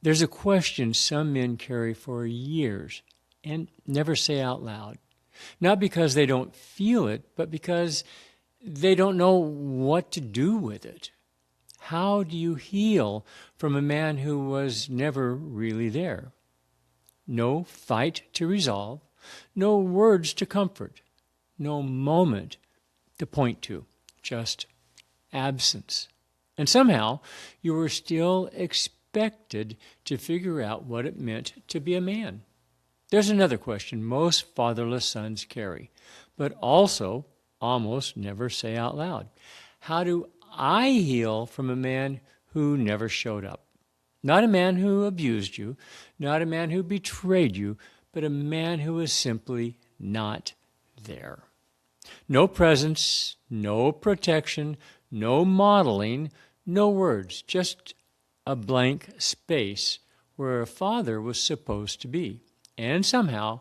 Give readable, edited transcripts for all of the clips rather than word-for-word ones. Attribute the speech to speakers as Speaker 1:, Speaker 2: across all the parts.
Speaker 1: There's a question some men carry for years and never say out loud. Not because they don't feel it, but because they don't know what to do with it. How do you heal from a man who was never really there? No fight to resolve, no words to comfort, no moment to point to, just absence. And somehow you were still expected to figure out what it meant to be a man. There's another question most fatherless sons carry, but also almost never say out loud. How do I heal from a man who never showed up? Not a man who abused you, not a man who betrayed you, but a man who was simply not there. No presence, no protection, no modeling, no words, just a blank space where a father was supposed to be. And somehow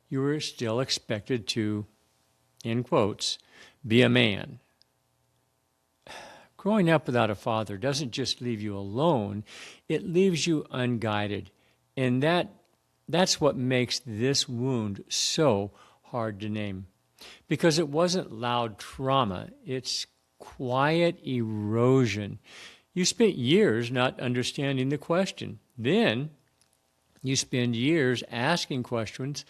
Speaker 1: you were still expected to, in quotes, be a man. Growing up without a father doesn't just leave you alone, it leaves you unguided. And that's what makes this wound so hard to name. Because it wasn't loud trauma, it's quiet erosion. You spent years not understanding the question. Then you spend years asking questions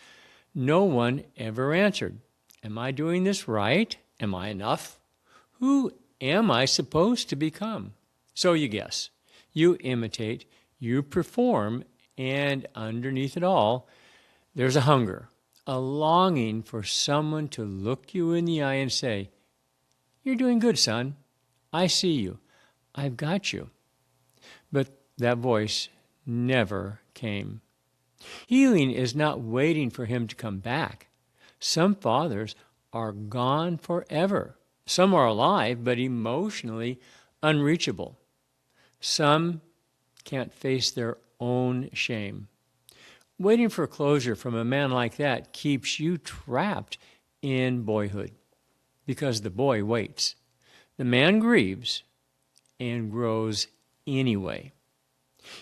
Speaker 1: no one ever answered. Am I doing this right? Am I enough? Who am I supposed to become? So you guess, you imitate, you perform, and underneath it all, there's a hunger, a longing for someone to look you in the eye and say, "You're doing good, son. I see you. I've got you." But that voice never came. Healing is not waiting for him to come back. Some fathers are gone forever. Some are alive, but emotionally unreachable. Some can't face their own shame. Waiting for closure from a man like that keeps you trapped in boyhood because the boy waits. The man grieves and grows anyway.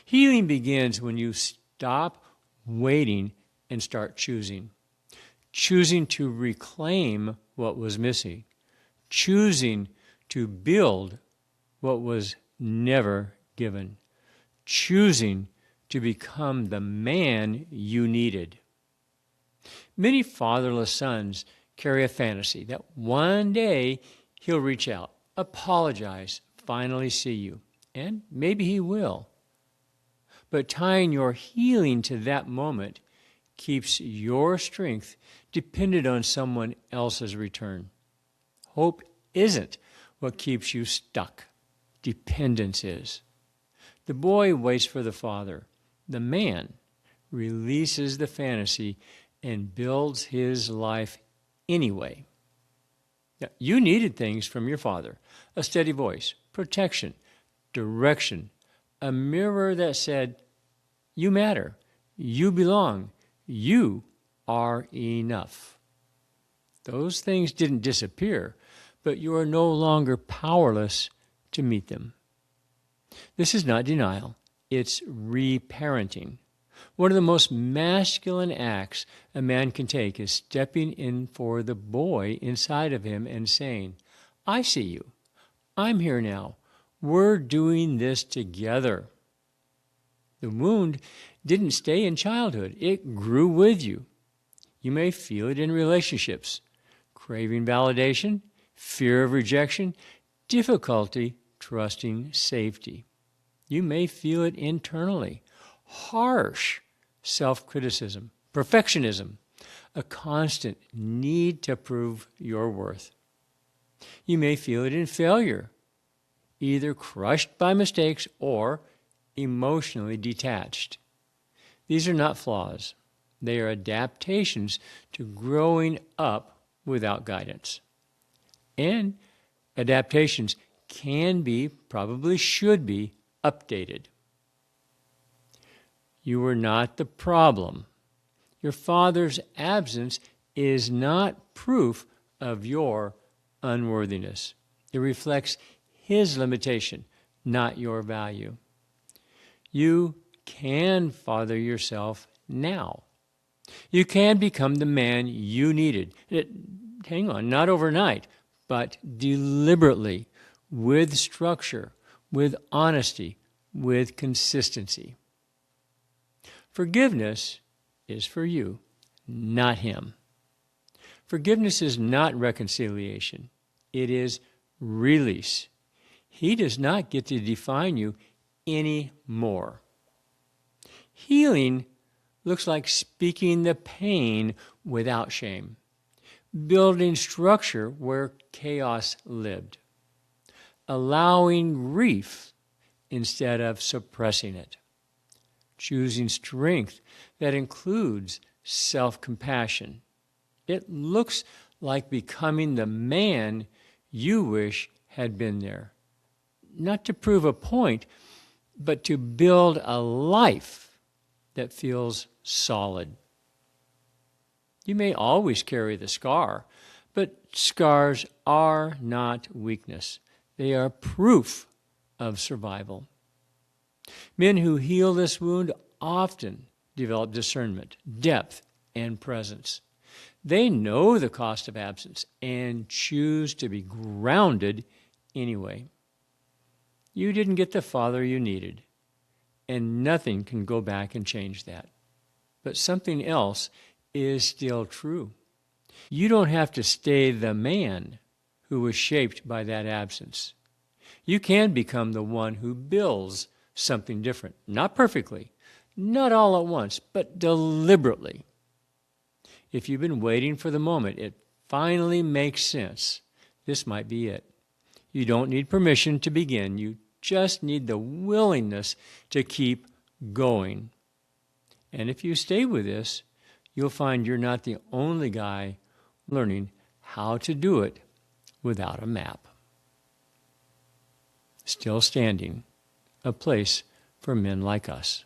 Speaker 1: Healing begins when you stop waiting and start choosing. Choosing to reclaim what was missing. Choosing to build what was never given. Choosing to become the man you needed. Many fatherless sons carry a fantasy that one day he'll reach out, apologize, finally see you, and maybe he will. But tying your healing to that moment keeps your strength dependent on someone else's return. Hope isn't what keeps you stuck. Dependence is. The boy waits for the father. The man releases the fantasy and builds his life anyway. Now, you needed things from your father: a steady voice, protection, direction, a mirror that said, "You matter, you belong, you are enough." Those things didn't disappear, but you are no longer powerless to meet them. This is not denial. It's reparenting. One of the most masculine acts a man can take is stepping in for the boy inside of him and saying, "I see you. I'm here now. We're doing this together." The wound didn't stay in childhood. It grew with you. You may feel it in relationships, craving validation, fear of rejection, difficulty trusting safety. You may feel it internally, harsh self-criticism, perfectionism, a constant need to prove your worth. You may feel it in failure, either crushed by mistakes or emotionally detached. These are not flaws. They are adaptations to growing up without guidance. And adaptations can be, probably should be, updated. You were not the problem. Your father's absence is not proof of your unworthiness. It reflects his limitation, not your value. You can father yourself now. You can become the man you needed. Hang on, not overnight, but deliberately, with structure, with honesty, with consistency. Forgiveness is for you, not him. Forgiveness is not reconciliation. It is release. He does not get to define you anymore. Healing looks like speaking the pain without shame, building structure where chaos lived, allowing grief instead of suppressing it, choosing strength that includes self-compassion. It looks like becoming the man you wish had been there, not to prove a point, but to build a life that feels solid. You may always carry the scar, but scars are not weakness. They are proof of survival. Men who heal this wound often develop discernment, depth, and presence. They know the cost of absence and choose to be grounded anyway. You didn't get the father you needed, and nothing can go back and change that. But something else is still true. You don't have to stay the man who was shaped by that absence. You can become the one who builds something different. Not perfectly, not all at once, but deliberately. If you've been waiting for the moment it finally makes sense, this might be it. You don't need permission to begin. You just need the willingness to keep going. And if you stay with this, you'll find you're not the only guy learning how to do it without a map. Still standing, a place for men like us.